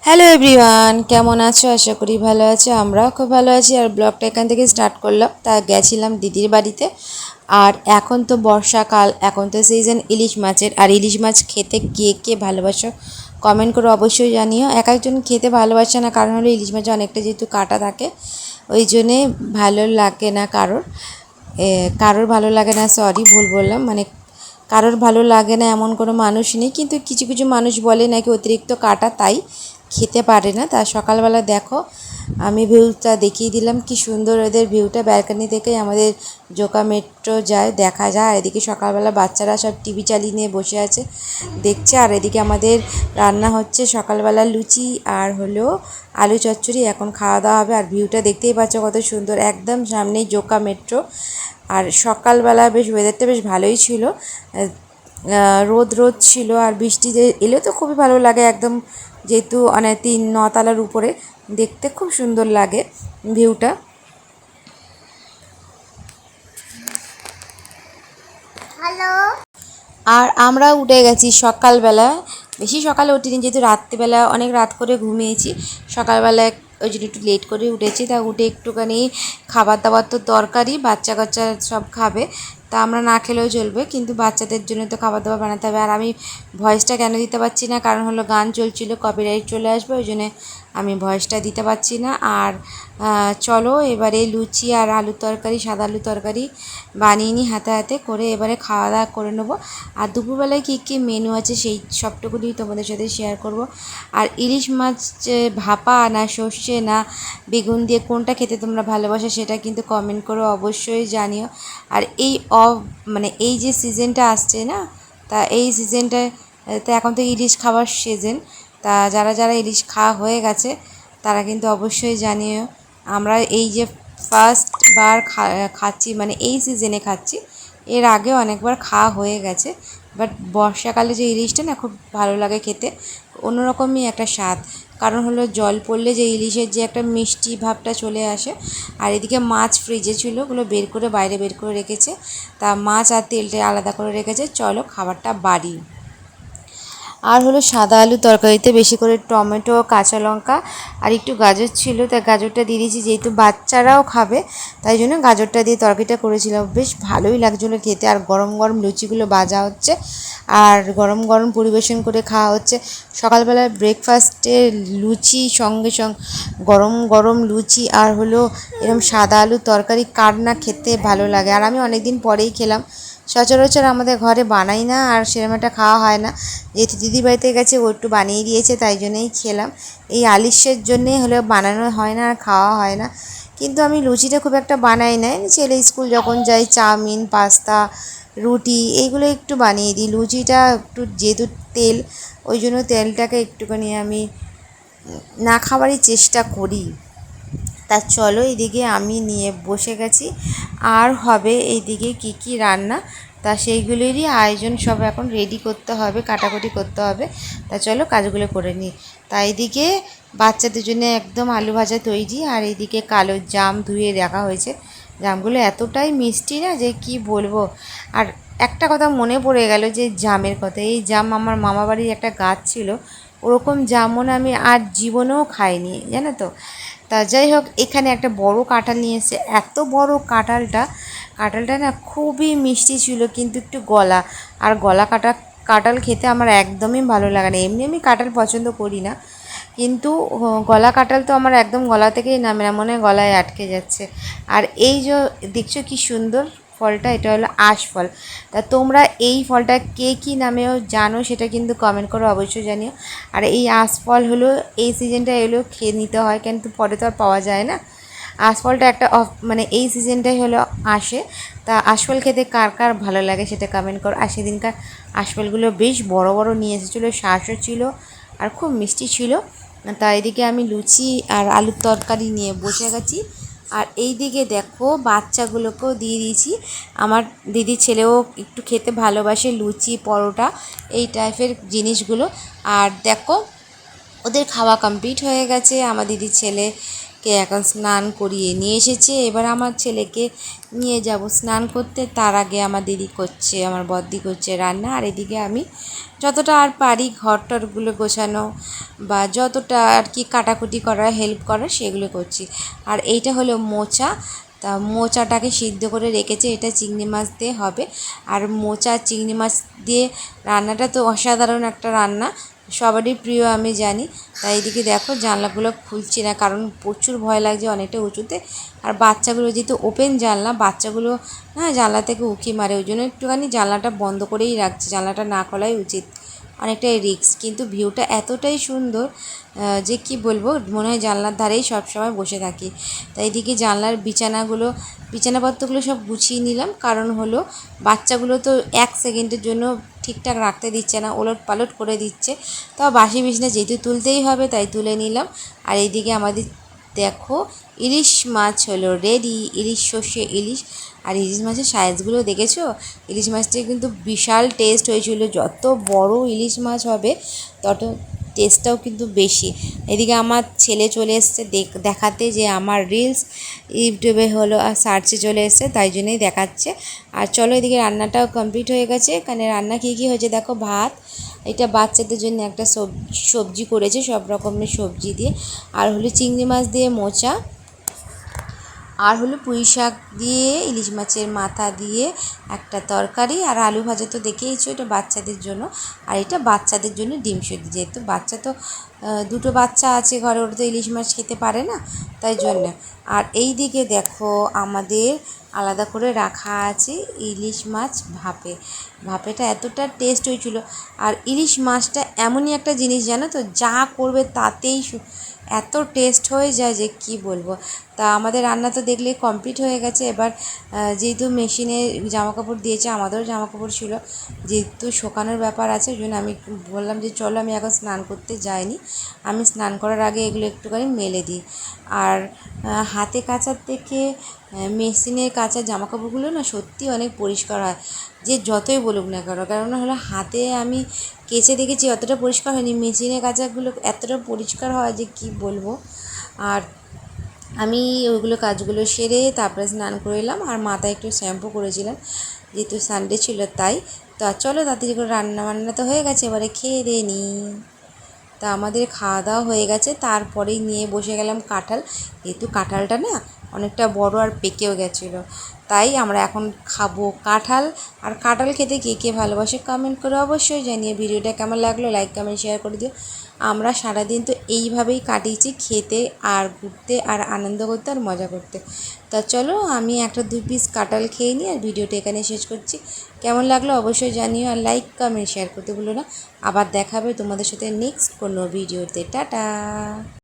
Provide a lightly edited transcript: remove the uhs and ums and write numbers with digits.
Hello everyone, কেমন আছো? আশা করি ভালো আছো। আমরাও খুব ভালো আছি। আর ব্লগটা এখান থেকে স্টার্ট করলাম। তা গেছিলাম দিদির বাড়িতে। আর এখন তো বর্ষাকাল, এখন তো সিজন ইলিশ মাছের। আর ইলিশ মাছ খেতে কে কে ভালোবাসো কমেন্ট করে অবশ্যই জানিও। এক একজন খেতে ভালোবাসে না, কারণ হলো ইলিশ মাছে অনেকটা যেহেতু কাটা থাকে, ওই জন্যে ভালো লাগে না কারোর। কারোর ভালো লাগে না, সরি ভুল বললাম, মানে কারোর ভালো লাগে না এমন কোনো মানুষ নেই, কিন্তু কিছু কিছু মানুষ বলে নাকি অতিরিক্ত কাটা তাই খেতে পারে না। তা সকালবেলা দেখো আমি ভিউটা দেখিয়ে দিলাম, কি সুন্দর ওদের ভিউটা। ব্যালকনি থেকেই আমাদের জোকা মেট্রো যায়, দেখা যায়। আর এদিকে সকালবেলা বাচ্চারা সব টিভি চালিয়ে নিয়ে বসে আছে, দেখছে। আর এদিকে আমাদের রান্না হচ্ছে সকালবেলা লুচি আর হলো আলু চচ্চড়ি। এখন খাওয়া দাওয়া হবে। আর ভিউটা দেখতেই পাচ্ছ কত সুন্দর, একদম সামনেই জোকা মেট্রো। আর সকালবেলা বেশ ওয়েদারটা বেশ ভালোই ছিল, রোদ রোদ ছিল। আর বৃষ্টি এলে তো খুবই ভালো লাগে, একদম যেহেতু অনেক 3-9 তলার উপরে, দেখতে খুব সুন্দর লাগে ভিউটা। আর আমরা উঠে গেছি সকালবেলা, বেশি সকালে উঠিনি, যেহেতু রাত্রিবেলা অনেক রাত করে ঘুমিয়েছি। সকালবেলা ওই জন্য একটু লেট করে উঠেছি। তা উঠে একটুখানি খাবার দাবার তো দরকারই, বাচ্চা কাচ্চা সব খাবে, তা আমরা না খেলেও চলবে, কিন্তু বাচ্চাদের জন্য তো খাবার দাবার বানাতে হবে। আর আমি ভয়েসটা কেন দিতে পারছি না, কারণ হলো গান চলছিল, কপিরাইট চলে আসবে, ওই জন্যে আমি ভয়েসটা দিতে পারছি না। আর চলো এবারে লুচি আর আলুর তরকারি, সাদা আলুর তরকারি বানিয়ে নিই হাতে হাতে করে, এবারে খাওয়া দাওয়া করে নেবো। আর দুপুরবেলায় কী কী মেনু আছে সেই সবটুকুনি তোমাদের সাথে শেয়ার করব। আর ইলিশ মাছ ভাপা না সর্ষে না বেগুন দিয়ে কোনটা খেতে তোমরা ভালোবাসো সেটা কিন্তু কমেন্ট করো অবশ্যই জানিও। আর এই মানে এই যে সিজনটা আসছে না, তা এই সিজনটায় তো এখন তো ইলিশ খাওয়ার সিজন। তা যারা যারা ইলিশ খাওয়া হয়ে গেছে তারা কিন্তু অবশ্যই জানিও। আমরা এই যে ফার্স্ট বার খাচ্ছি, মানে এই সিজনে খাচ্ছি, এর আগে অনেকবার খাওয়া হয়ে গেছে। বাট বর্ষাকালে যে ইলিশটা না খুব ভালো লাগে খেতে, অন্যরকমই একটা স্বাদ। কারণ হলো জল পড়লে যে ইলিশের যে একটা মিষ্টি ভাবটা চলে আসে। আর এদিকে মাছ ফ্রিজে ছিল, ওগুলো বের করে বাইরে বের করে রেখেছে। তা মাছ আর তেলটা আলাদা করে রেখেছে। চলো খাবারটা বাড়ি। আর হলো সাদা আলু তরকারিতে বেশি করে টমেটো, কাঁচা লঙ্কা আর একটু গাজর ছিল, তাই গাজরটা দিয়ে দিয়েছি, যেহেতু বাচ্চারাও খাবে তাই জন্য গাজরটা দিয়ে তরকারিটা করেছিলাম। বেশ ভালোই লাগছিলো খেতে। আর গরম গরম লুচিগুলো ভাজা হচ্ছে আর গরম গরম পরিবেশন করে খাওয়া হচ্ছে। সকালবেলার ব্রেকফাস্টে লুচি, সঙ্গে সঙ্গে গরম গরম লুচি আর হলো এরকম সাদা আলুর তরকারি, কার না খেতে ভালো লাগে। আর আমি অনেক দিন পরেই খেলাম, সচরাচর আমাদের ঘরে বানাই না, আর সেরকম একটা খাওয়া হয় না। যেহেতু দিদি বাড়িতে গেছে, ও একটু বানিয়ে দিয়েছে, তাই জন্যই খেলাম। এই আলিশের জন্যেই হলেও বানানো হয় না আর খাওয়া হয় না। কিন্তু আমি লুচিটা খুব একটা বানাই না, ছেলে স্কুল যখন যাই চাউমিন, পাস্তা, রুটি এইগুলো একটু বানিয়ে দিই। লুচিটা একটু যেহেতু তেল, ওই জন্য তেলটাকে একটুখানি আমি না খাওয়ারই চেষ্টা করি। তা চলো এইদিকে আমি নিয়ে বসে গেছি। আর হবে এইদিকে কি কি রান্না, তা সেইগুলিরই আয়োজন সব এখন রেডি করতে হবে, কাটাকুটি করতে হবে। তা চলো কাজগুলো করে নিই। তা এইদিকে বাচ্চাদের জন্য একদম আলু ভাজা তৈরি। আর এইদিকে কালো জাম ধুয়ে রাখা হয়েছে। জামগুলো এতটাই মিষ্টি না যে কি বলবো। আর একটা কথা মনে পড়ে গেল, যে জামের কথা, এই জাম আমার মামা বাড়ির একটা গাছ ছিল, ওরকম জামুন আমি আর জীবনেও খাইনি, জানো তো। তা যাই হোক, এখানে একটা বড় কাঁঠাল নিয়ে এসেছে। এত বড় কাঁঠালটা না খুবই মিষ্টি ছিল, কিন্তু একটু গলা। আর গলা কাঁঠাল খেতে আমার একদমই ভালো লাগে না। এমনি আমি কাঁঠাল পছন্দ করি না, কিন্তু গলা কাঁঠাল তো আমার একদম গলা থেকেই নামে না, মনে হয় গলায় আটকে যাচ্ছে। আর এই যে দেখছো কি সুন্দর ফলটা, এটা হলো আঁশফল। তা তোমরা এই ফলটা কে কী নামেও জানো সেটা কিন্তু কমেন্ট করে অবশ্যই জানিও। আর এই আঁশফল হলো এই সিজনটা এলো খেয়ে নিতে হয়, কিন্তু পরে তো আর পাওয়া যায় না। আঁশফলটা একটা মানে এই সিজনটাই হলো আসে। তা আঁশফল খেতে কার কার ভালো লাগে সেটা কমেন্ট করো। আর সেদিনকার আঁশফলগুলো বেশ বড় বড় নিয়ে এসেছিলো, শ্বাসও ছিল আর খুব মিষ্টি ছিল। তা এদিকে আমি লুচি আর আলুর তরকারি নিয়ে বসে গেছি। আর এই দিকে দেখো বাচ্চাগুলোকেও দিয়ে দিয়েছি। আমার দিদির ছেলেও একটু খেতে ভালোবাসে লুচি, পরোটা, এই টাইপের জিনিসগুলো। আর দেখো ওদের খাওয়া কমপ্লিট হয়ে গেছে। আমার দিদির ছেলে কে এখন স্নান করিয়ে নিয়ে এসেছে। এবার আমার ছেলেকে নিয়ে যাব স্নান করতে, তার আগে আমার দিদি করছে, আমার বদ্দি করছে রান্না, আর এদিকে আমি যতটা আর পারি ঘর টরগুলো গোছানো বা যতটা আর কি কাটাকুটি করা হেল্প করা সেগুলো করছি। আর এইটা হলো মোচা, তা মোচাটাকে সিদ্ধ করে রেখেছে, এটা চিংড়ি মাছ দিয়ে হবে। আর মোচা চিংড়ি মাছ দিয়ে রান্নাটা তো অসাধারণ একটা রান্না, সবারই প্রিয় আমি জানি। তাই এদিকে দেখো জানলাগুলো খুলছি না, কারণ প্রচুর ভয় লাগছে অনেকটা উঁচুতে। আর বাচ্চাগুলো যেহেতু ওপেন জানলা, বাচ্চাগুলো না জানলা থেকে উঁকি মারে, ওই জন্য একটুখানি জানলাটা বন্ধ করেই রাখছি, জানলাটা না খোলাই উচিত, অনেকটাই রিস্ক। কিন্তু ভিউটা এতটাই সুন্দর যে কি বলবো, মনে হয় জানলার ধারেই সবসময় বসে থাকি। তাই এদিকে জানলার বিছানাপত্রগুলো সব গুছিয়ে নিলাম, কারণ হলো বাচ্চাগুলো তো 1 সেকেন্ডের জন্য ঠিকঠাক রাখতে দিচ্ছে না, ওলট পালট করে দিচ্ছে। তাও বাসি বিছানা যেহেতু তুলতেই হবে তাই তুলে নিলাম। আর এইদিকে আমাদের দেখো ইলিশ মাছ হলো রেডি, ইলিশ সর্ষে ইলিশ। আর ইলিশ মাছের সাইজগুলো দেখেছো? ইলিশ মাছটা কিন্তু বিশাল টেস্ট হয়েছিল, যত বড় ইলিশ মাছ হবে তত টেস্টটাও কিন্তু বেশি। এদিকে আমার ছেলে চলে এসছে দেখাতে যে আমার রিলস ইউটিউবে হলো আর সার্চে চলে এসছে, তাই জন্যই দেখাচ্ছে। আর চলো এদিকে রান্নাটাও কমপ্লিট হয়ে গেছে। এখানে রান্না কী কী হয়েছে দেখো, ভাত, এটা বাচ্চাদের জন্য একটা সবজি করেছে সব রকমের সবজি দিয়ে, আর হলো চিংড়ি মাছ দিয়ে মোচা, আর হলো পুঁই শাক দিয়ে ইলিশ মাছের মাথা দিয়ে একটা তরকারি, আর আলু ভাজা তো দেখেইছো, এটা বাচ্চাদের জন্য। আর এটা বাচ্চাদের জন্য ডিম সেদ্ধ, যেহেতু বাচ্চা তো 2টো বাচ্চা আছে ঘরে, ওরা তো ইলিশ মাছ খেতে পারে না, তাই জন্য। আর এই দিকে দেখো আমাদের আলাদা করে রাখা আছে ইলিশ মাছ ভাপেটা এতটা টেস্ট হয়েছিল। আর ইলিশ মাছটা এমনই একটা জিনিস জানো তো, যা করবে তাতেই এত টেস্ট হয়ে যায় যে কি বলবো। তা আমাদের রান্না তো দেখলে কমপ্লিট হয়ে গেছে। এবার যেহেতু মেশিনে জামাকাপড় দিয়েছে, আমাদেরও জামাকাপড় ছিল, যেহেতু শুকানোর ব্যাপার আছে, ওই জন্য আমি বললাম যে চলো আমি এখন স্নান করতে যাইনি, আমি স্নান করার আগে এগুলো একটুখানি মেলে দিই। আর হাতে কাচার থেকে মেশিনে কাচা জামাকাপড়গুলো না সত্যি অনেক পরিষ্কার হয়, যে যতই বলুক না কেন। কেননা হলো হাতে আমি কেচে দেখেছি অতটা পরিষ্কার হয়নি, মেশিনে কাচাগুলো এতটা পরিষ্কার হয় যে কি বলবো। আর আমি ওইগুলো কাজগুলো সেরে তারপরে স্নান করে এলাম, আর মাথায় একটু শ্যাম্পু করেছিলাম যেহেতু সানডে ছিল তাই। তো চলো তাড়াতাড়ি করে রান্না বান্না তো হয়ে গেছে, এবারে খেয়ে দিয়ে নিই। তা আমাদের খাওয়া দাওয়া হয়ে গেছে, তারপরেই নিয়ে বসে গেলাম কাঁঠাল, যেহেতু কাঁঠালটা না অনেকটা বড় আর পেকেও গেছিলো, তাই আমরা এখন খাবো কাঁঠাল। আর কাঁঠাল খেতে কে কে ভালোবাসে কমেন্ট করে অবশ্যই জানিয়ে। ভিডিওটা কেমন লাগলো লাইক কমেন্ট শেয়ার করে দিও। আমরা সারাদিন তো এইভাবেই কাটিয়েছি, খেতে আর ঘুরতে আর আনন্দ করতে আর মজা করতে। তা চলো আমি একটা 2 পিস কাঁঠাল খেয়ে নিই, আর ভিডিওটা এখানে শেষ করছি। কেমন লাগলো অবশ্যই জানিও, আর লাইক কমেন্ট শেয়ার করতে ভুলো না। আবার দেখা হবে তোমাদের সাথে নেক্সট কোনো ভিডিওতে। টাটা।